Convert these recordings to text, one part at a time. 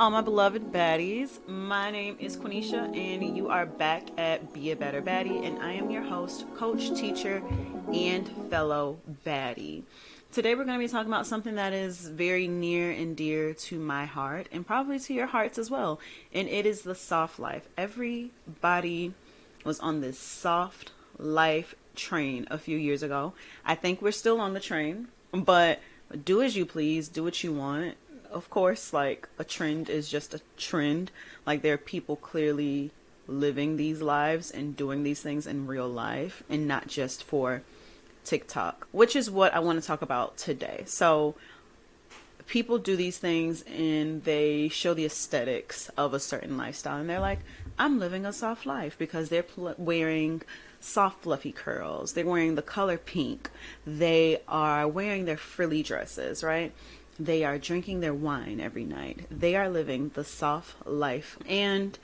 all my beloved baddies. My name is Quinesha, and you are back at Be a Better Baddie, and I am your host, coach, teacher, and fellow baddie. Today, we're going to be talking about something that is very near and dear to my heart, and probably to your hearts as well, and it is the soft life. Everybody was on this soft life train a few years ago. I think we're still on the train, but do as you please, do what you want. Of course, like, a trend is just a trend. Like, there are people clearly living these lives and doing these things in real life and not just for TikTok, which is what I want to talk about today. So people do these things and they show the aesthetics of a certain lifestyle, and they're like, I'm living a soft life, because they're wearing soft fluffy curls, they're wearing the color pink, they are wearing their frilly dresses, right? They are drinking their wine every night. They are living the soft life. And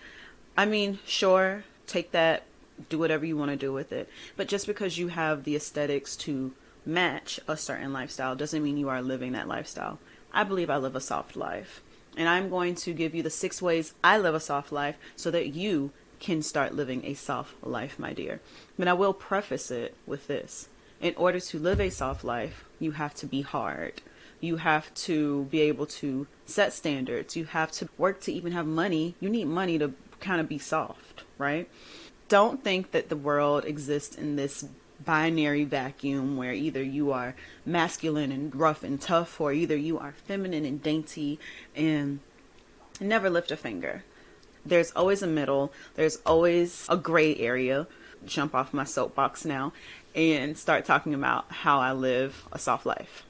I mean, sure, take that, do whatever you want to do with it. But just because you have the aesthetics to match a certain lifestyle doesn't mean you are living that lifestyle. I believe I live a soft life. And I'm going to give you the 6 ways I live a soft life so that you can start living a soft life, my dear. But I will preface it with this. In order to live a soft life, you have to be hard. You have to be able to set standards. You have to work to even have money. You need money to kind of be soft, right? Don't think that the world exists in this binary vacuum where either you are masculine and rough and tough, or either you are feminine and dainty and never lift a finger. There's always a middle. There's always a gray area. Jump off my soapbox now and start talking about how I live a soft life.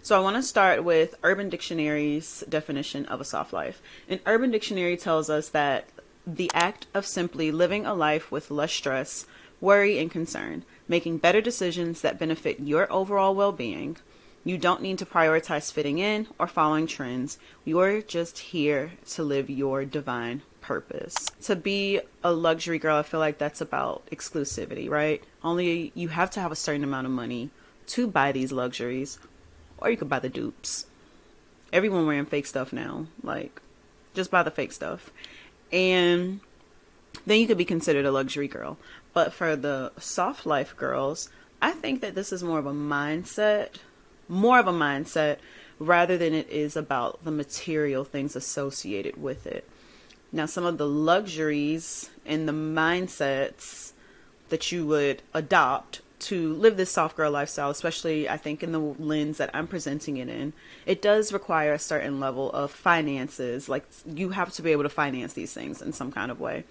So I want to start with Urban Dictionary's definition of a soft life. And Urban Dictionary tells us that the act of simply living a life with less stress, worry, and concern, making better decisions that benefit your overall well-being. You don't need to prioritize fitting in or following trends. You're just here to live your divine purpose. To be a luxury girl, I feel like that's about exclusivity, right? Only you have to have a certain amount of money to buy these luxuries. Or you could buy the dupes. Everyone wearing fake stuff now. Like, just buy the fake stuff. And then you could be considered a luxury girl. But for the soft life girls, I think that this is more of a mindset rather than it is about the material things associated with it. Now, some of the luxuries and the mindsets that you would adopt to live this soft girl lifestyle, especially I think in the lens that I'm presenting it in, it does require a certain level of finances. Like, you have to be able to finance these things in some kind of way.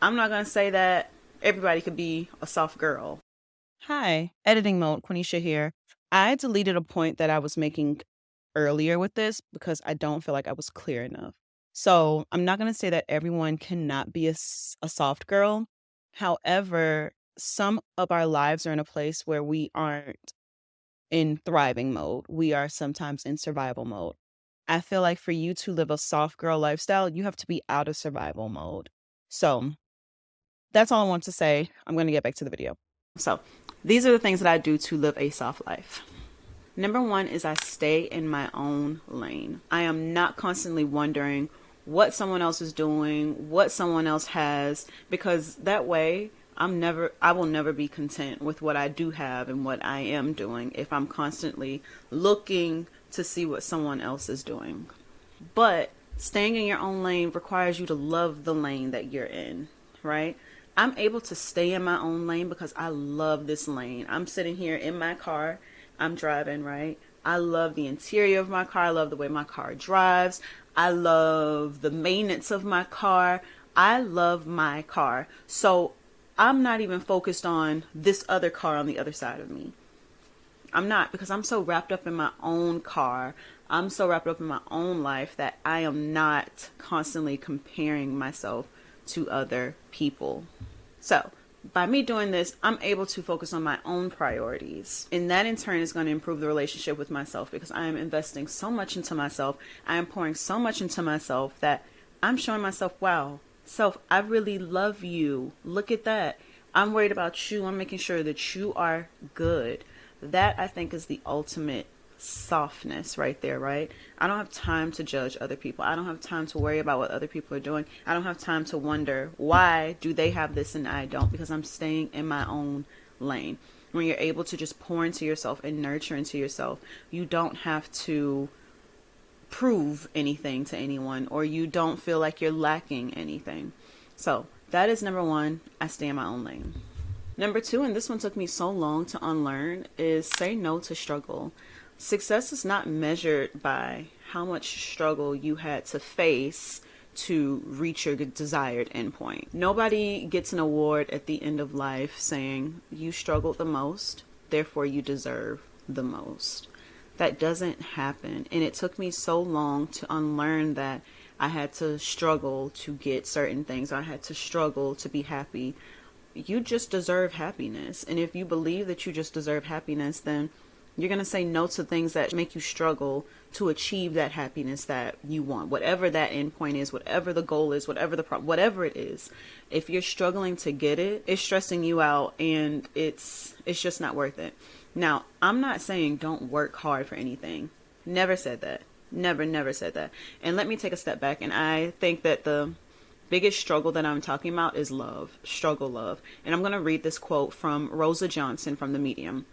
I'm not going to say that everybody could be a soft girl. Hi, editing mode, Quinesha here. I deleted a point that I was making earlier with this because I don't feel like I was clear enough. So I'm not going to say that everyone cannot be a soft girl. However, some of our lives are in a place where we aren't in thriving mode. We are sometimes in survival mode. I feel like for you to live a soft girl lifestyle, you have to be out of survival mode. So that's all I want to say. I'm going to get back to the video. So these are the things that I do to live a soft life. Number 1 is I stay in my own lane. I am not constantly wondering what someone else is doing, what someone else has, because that way I will never be content with what I do have and what I am doing if I'm constantly looking to see what someone else is doing. But staying in your own lane requires you to love the lane that you're in, right? I'm able to stay in my own lane because I love this lane. I'm sitting here in my car. I'm driving, right? I love the interior of my car. I love the way my car drives. I love the maintenance of my car. I love my car. So I'm not even focused on this other car on the other side of me. I'm not, because I'm so wrapped up in my own car. I'm so wrapped up in my own life that I am not constantly comparing myself to other people. So by me doing this, I'm able to focus on my own priorities. And that in turn is going to improve the relationship with myself, because I am investing so much into myself. I am pouring so much into myself that I'm showing myself, wow, self, I really love you. Look at that. I'm worried about you. I'm making sure that you are good. That, I think, is the ultimate softness right there, right? I don't have time to judge other people. I don't have time to worry about what other people are doing. I don't have time to wonder, why do they have this and I don't? Because I'm staying in my own lane. When you're able to just pour into yourself and nurture into yourself, you don't have to prove anything to anyone, or you don't feel like you're lacking anything. So that is number one. I stay in my own lane. Number two, and this one took me so long to unlearn, is say no to struggle. Success is not measured by how much struggle you had to face to reach your desired endpoint. Nobody gets an award at the end of life saying you struggled the most, therefore you deserve the most. That doesn't happen. And it took me so long to unlearn that I had to struggle to get certain things. I had to struggle to be happy. You just deserve happiness. And if you believe that you just deserve happiness, then you're going to say no to things that make you struggle to achieve that happiness that you want. Whatever that endpoint is, whatever the goal is, whatever it is. If you're struggling to get it, it's stressing you out, and it's just not worth it. Now, I'm not saying don't work hard for anything. Never said that. Never said that. And let me take a step back. And I think that the biggest struggle that I'm talking about is love. Struggle love. And I'm going to read this quote from Rosa Johnson from The Medium.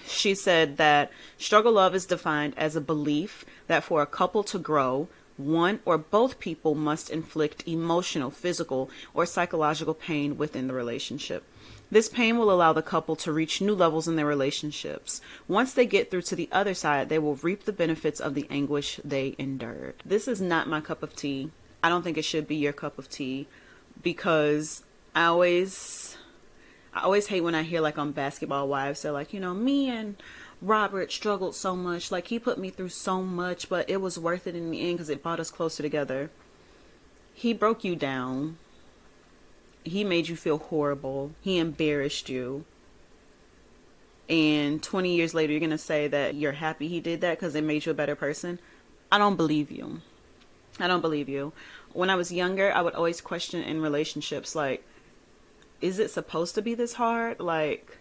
She said that struggle love is defined as a belief that for a couple to grow, one or both people must inflict emotional, physical, or psychological pain within the relationship. This pain will allow the couple to reach new levels in their relationships. Once they get through to the other side, they will reap the benefits of the anguish they endured. This is not my cup of tea. I don't think it should be your cup of tea, because I always hate when I hear, like, on Basketball Wives, they're like, me and Robert struggled so much. Like, he put me through so much, but it was worth it in the end because it brought us closer together. He broke you down. He made you feel horrible. He embarrassed you. And 20 years later, you're going to say that you're happy he did that because it made you a better person? I don't believe you. I don't believe you. When I was younger, I would always question in relationships, like, is it supposed to be this hard? Like,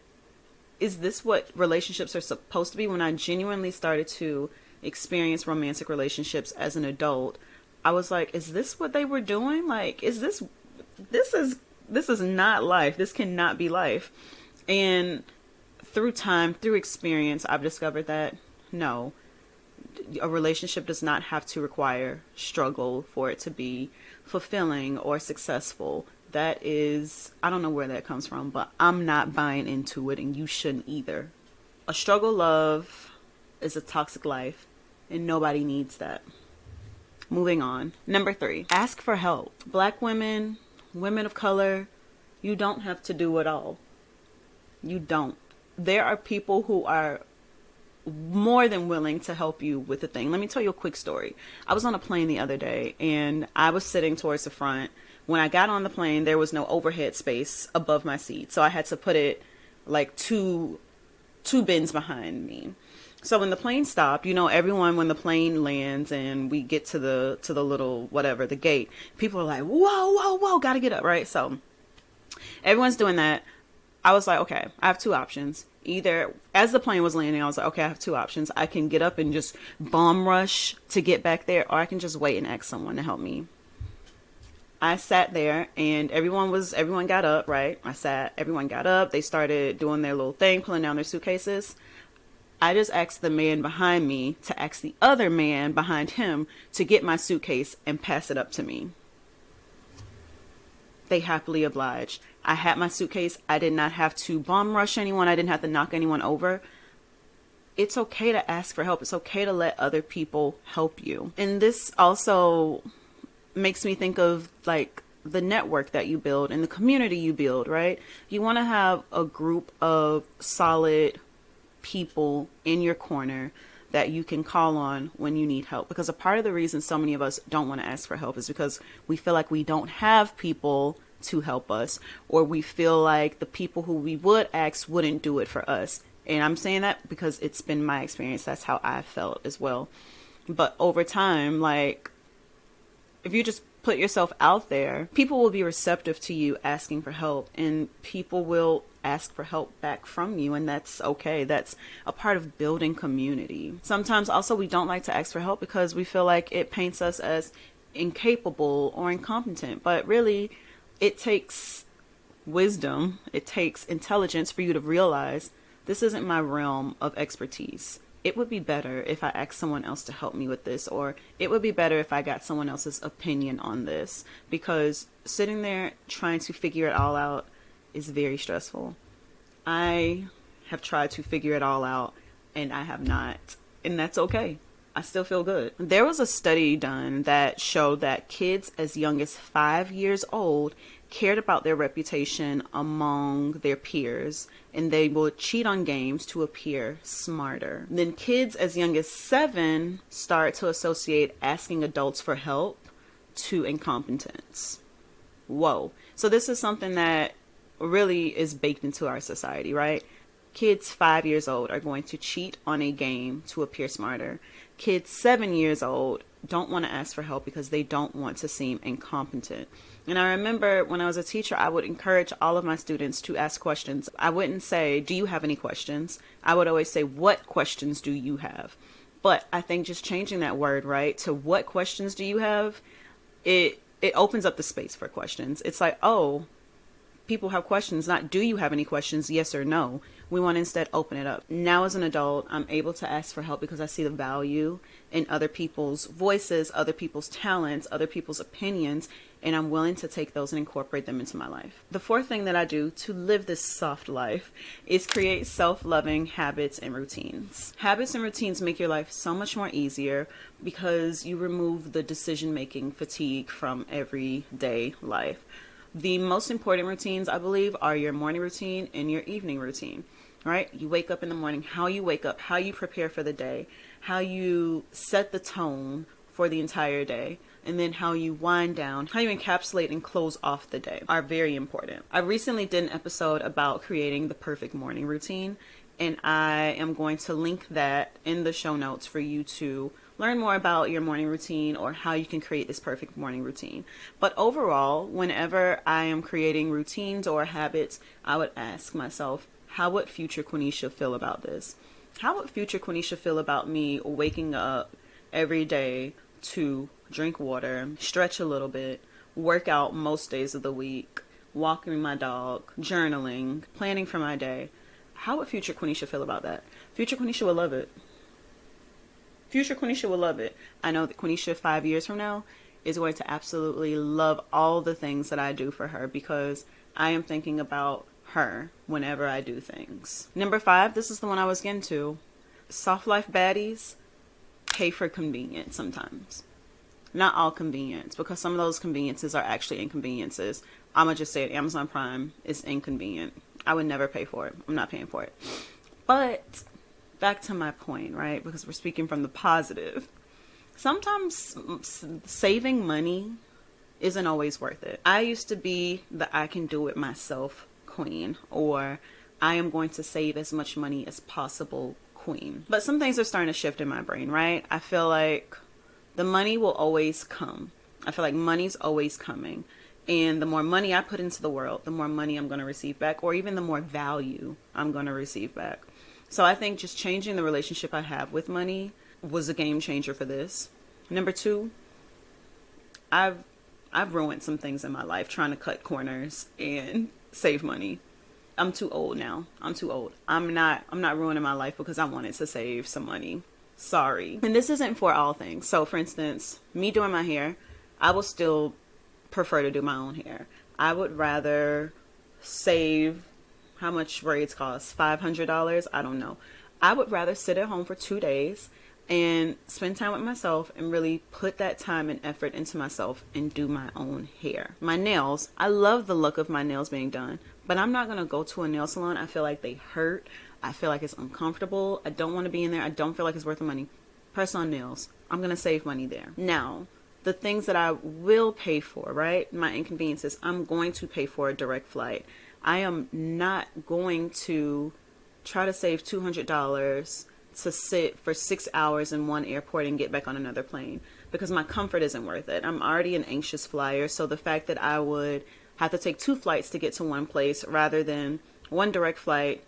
is this what relationships are supposed to be? When I genuinely started to experience romantic relationships as an adult, I was like, is this what they were doing? Like, this is not life. This cannot be life. And through time, through experience, I've discovered that no, a relationship does not have to require struggle for it to be fulfilling or successful. That is, I don't know where that comes from, but I'm not buying into it, and you shouldn't either. A struggle love is a toxic life, and nobody needs that. Moving on. Number 3, ask for help. Black women, women of color, you don't have to do it all. You don't. There are people who are more than willing to help you with the thing. Let me tell you a quick story. I was on a plane the other day, and I was sitting towards the front. When I got on the plane, there was no overhead space above my seat, so I had to put it like two bins behind me. So when the plane stopped, everyone, when the plane lands and we get to the little whatever, the gate, people are like, whoa, gotta get up, right? So everyone's doing that. I was like, okay, I have two options. Either, as the plane was landing, I was like, okay, I have two options. I can get up and just bomb rush to get back there, or I can just wait and ask someone to help me. I sat there, and everyone got up, right? Everyone got up. They started doing their little thing, pulling down their suitcases. I just asked the man behind me to ask the other man behind him to get my suitcase and pass it up to me. They happily obliged. I had my suitcase. I did not have to bomb rush anyone. I didn't have to knock anyone over. It's okay to ask for help. It's okay to let other people help you. And this also makes me think of, like, the network that you build and the community you build, right? You want to have a group of solid people in your corner that you can call on when you need help. Because a part of the reason so many of us don't want to ask for help is because we feel like we don't have people to help us, or we feel like the people who we would ask wouldn't do it for us. And I'm saying that because it's been my experience. That's how I felt as well. But over time, like, if you just put yourself out there, people will be receptive to you asking for help, and people will ask for help back from you, and that's okay. That's a part of building community. Sometimes also we don't like to ask for help because we feel like it paints us as incapable or incompetent, but really it takes wisdom, it takes intelligence for you to realize this isn't my realm of expertise. It would be better if I asked someone else to help me with this, or it would be better if I got someone else's opinion on this, because sitting there trying to figure it all out is very stressful. I have tried to figure it all out and I have not, and that's okay. I still feel good. There was a study done that showed that kids as young as 5 years old cared about their reputation among their peers, and they would cheat on games to appear smarter. Then kids as young as 7 start to associate asking adults for help to incompetence. Whoa. So this is something that really is baked into our society, right? Kids 5 years old are going to cheat on a game to appear smarter. Kids 7 years old don't want to ask for help because they don't want to seem incompetent. And I remember when I was a teacher, I would encourage all of my students to ask questions. I wouldn't say, do you have any questions? I would always say, what questions do you have? But I think just changing that word, right, to what questions do you have, it opens up the space for questions. It's like, oh, people have questions, not do you have any questions, yes or no. We want to instead open it up. Now as an adult, I'm able to ask for help because I see the value in other people's voices, other people's talents, other people's opinions, and I'm willing to take those and incorporate them into my life. The fourth thing that I do to live this soft life is create self-loving habits and routines. Habits and routines make your life so much more easier because you remove the decision-making fatigue from everyday life. The most important routines, I believe, are your morning routine and your evening routine, right? You wake up in the morning, how you wake up, how you prepare for the day, how you set the tone for the entire day, and then how you wind down, how you encapsulate and close off the day are very important. I recently did an episode about creating the perfect morning routine, and I am going to link that in the show notes for you to learn more about your morning routine or how you can create this perfect morning routine. But overall, whenever I am creating routines or habits, I would ask myself, how would future Quinesha feel about this? How would future Quinesha feel about me waking up every day to drink water, stretch a little bit, work out most days of the week, walking my dog, journaling, planning for my day? How would future Quinesha feel about that? Future Quinesha would love it. Future Quinesha will love it. I know that Quinesha 5 years from now is going to absolutely love all the things that I do for her because I am thinking about her whenever I do things. Number 5, this is the one I was getting to. Soft life baddies pay for convenience sometimes. Not all convenience, because some of those conveniences are actually inconveniences. I'm going to just say it, Amazon Prime is inconvenient. I would never pay for it. I'm not paying for it. But back to my point, right? Because we're speaking from the positive. Sometimes saving money isn't always worth it. I used to be the I can do it myself queen, or I am going to save as much money as possible queen. But some things are starting to shift in my brain, right? I feel like the money will always come. I feel like money's always coming. And the more money I put into the world, the more money I'm going to receive back, or even the more value I'm going to receive back. So I think just changing the relationship I have with money was a game changer for this. Number 2, I've ruined some things in my life trying to cut corners and save money. I'm too old now. I'm too old. I'm not ruining my life because I wanted to save some money. Sorry. And this isn't for all things. So for instance, me doing my hair, I will still prefer to do my own hair. I would rather save, how much braids cost? $500? I don't know. I would rather sit at home for 2 days and spend time with myself and really put that time and effort into myself and do my own hair. My nails, I love the look of my nails being done, but I'm not going to go to a nail salon. I feel like they hurt. I feel like it's uncomfortable. I don't want to be in there. I don't feel like it's worth the money. Press-on nails, I'm going to save money there. Now, the things that I will pay for, right? My inconveniences, I'm going to pay for a direct flight. I am not going to try to save $200 to sit for 6 hours in one airport and get back on another plane. because my comfort isn't worth it. I'm already an anxious flyer, so the fact that I would have to take 2 flights to get to one place rather than one direct flight,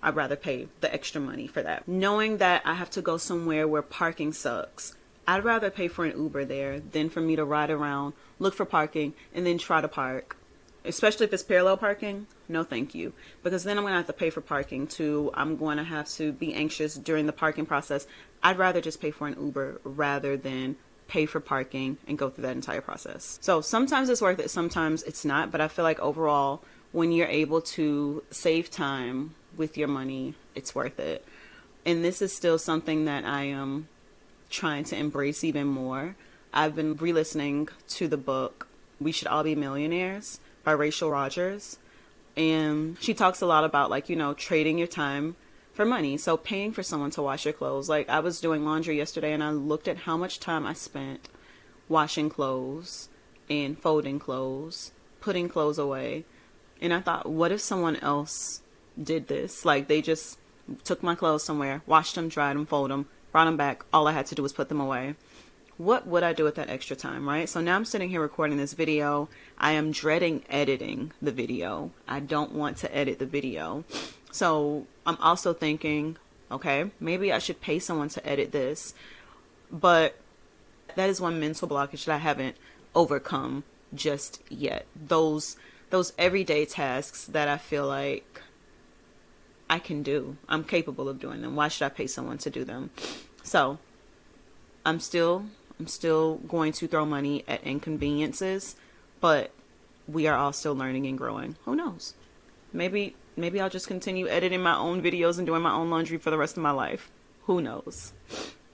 I'd rather pay the extra money for that. Knowing that I have to go somewhere where parking sucks, I'd rather pay for an Uber there than for me to ride around, look for parking, and then try to park. Especially if it's parallel parking, no thank you. Because then I'm going to have to pay for parking too. I'm going to have to be anxious during the parking process. I'd rather just pay for an Uber rather than pay for parking and go through that entire process. So sometimes it's worth it, sometimes it's not. But I feel like overall, when you're able to save time with your money, it's worth it. And this is still something that I am trying to embrace even more. I've been re-listening to the book We Should All Be Millionaires by Rachel Rogers, and she talks a lot about, like, you know, trading your time for money. So paying for someone to wash your clothes. Like, I was doing laundry yesterday and I looked at how much time I spent washing clothes and folding clothes, putting clothes away, and I thought, what if someone else did this? Like, they just took my clothes somewhere, washed them, dried them, folded them, brought them back. All I had to do was put them away. What would I do with that extra time, right? So now I'm sitting here recording this video. I am dreading editing the video. I don't want to edit the video. So I'm also thinking, okay, maybe I should pay someone to edit this. But that is one mental blockage that I haven't overcome just yet. Those everyday tasks that I feel like I can do. I'm capable of doing them. Why should I pay someone to do them? So I'm still going to throw money at inconveniences, but we are all still learning and growing. Who knows? Maybe I'll just continue editing my own videos and doing my own laundry for the rest of my life. Who knows?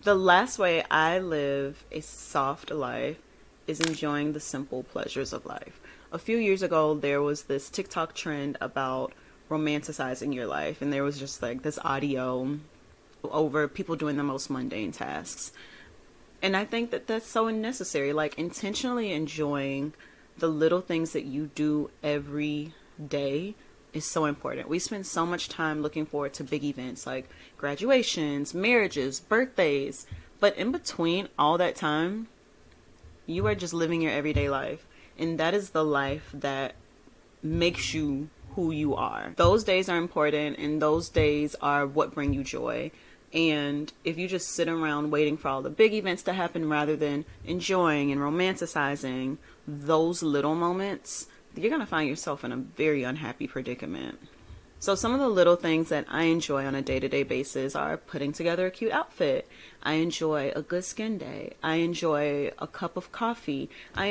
The last way I live a soft life is enjoying the simple pleasures of life. A few years ago, there was this TikTok trend about romanticizing your life, and there was just like this audio over people doing the most mundane tasks. And I think that that's so unnecessary. Like, intentionally enjoying the little things that you do every day is so important. We spend so much time looking forward to big events like graduations, marriages, birthdays, but in between all that time, you are just living your everyday life. And that is the life that makes you who you are. Those days are important, and those days are what bring you joy. And if you just sit around waiting for all the big events to happen rather than enjoying and romanticizing those little moments, you're going to find yourself in a very unhappy predicament. So some of the little things that I enjoy on a day-to-day basis are putting together a cute outfit. I enjoy a good skin day. I enjoy a cup of coffee. I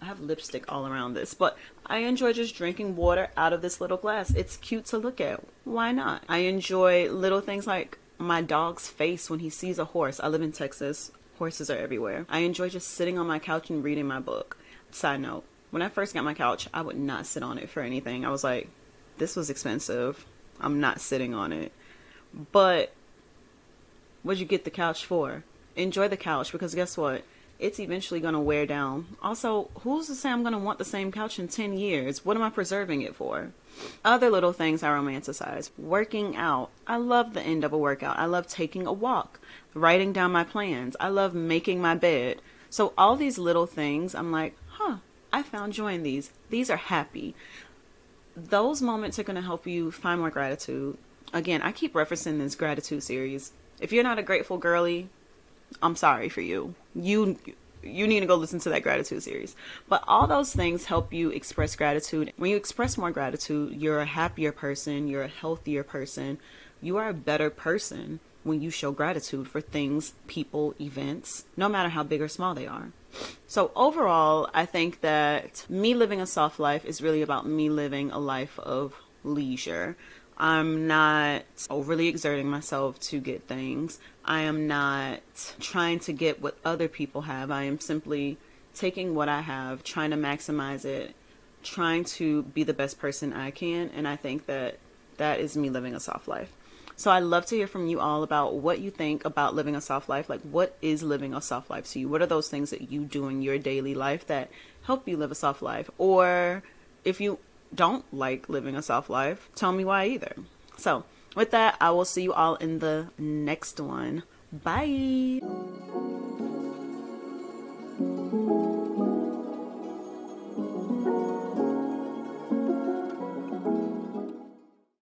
have lipstick all around this, but I enjoy just drinking water out of this little glass. It's cute to look at. Why not? I enjoy little things like my dog's face when he sees a horse. I live in Texas. Horses are everywhere. I enjoy just sitting on my couch and reading my book. Side note, when I first got my couch, I would not sit on it for anything. I was like, this was expensive. I'm not sitting on it. But what'd you get the couch for? Enjoy the couch, because guess what? It's eventually going to wear down. Also, who's to say I'm going to want the same couch in 10 years? What am I preserving it for? Other little things I romanticize. Working out. I love the end of a workout. I love taking a walk, writing down my plans. I love making my bed. So all these little things, I'm like, I found joy in these. These are happy. Those moments are going to help you find more gratitude. Again, I keep referencing this gratitude series. If you're not a grateful girly, I'm sorry for you. You need to go listen to that gratitude series. But all those things help you express gratitude. When you express more gratitude, you're a happier person. You're a healthier person. You are a better person when you show gratitude for things, people, events, no matter how big or small they are. So overall, I think that me living a soft life is really about me living a life of leisure. I'm not overly exerting myself to get things. I am not trying to get what other people have. I am simply taking what I have, trying to maximize it, trying to be the best person I can. And I think that that is me living a soft life. So I'd love to hear from you all about what you think about living a soft life. Like, what is living a soft life to you? What are those things that you do in your daily life that help you live a soft life? Or if you don't like living a soft life, tell me why either. So with that, I will see you all in the next one. Bye.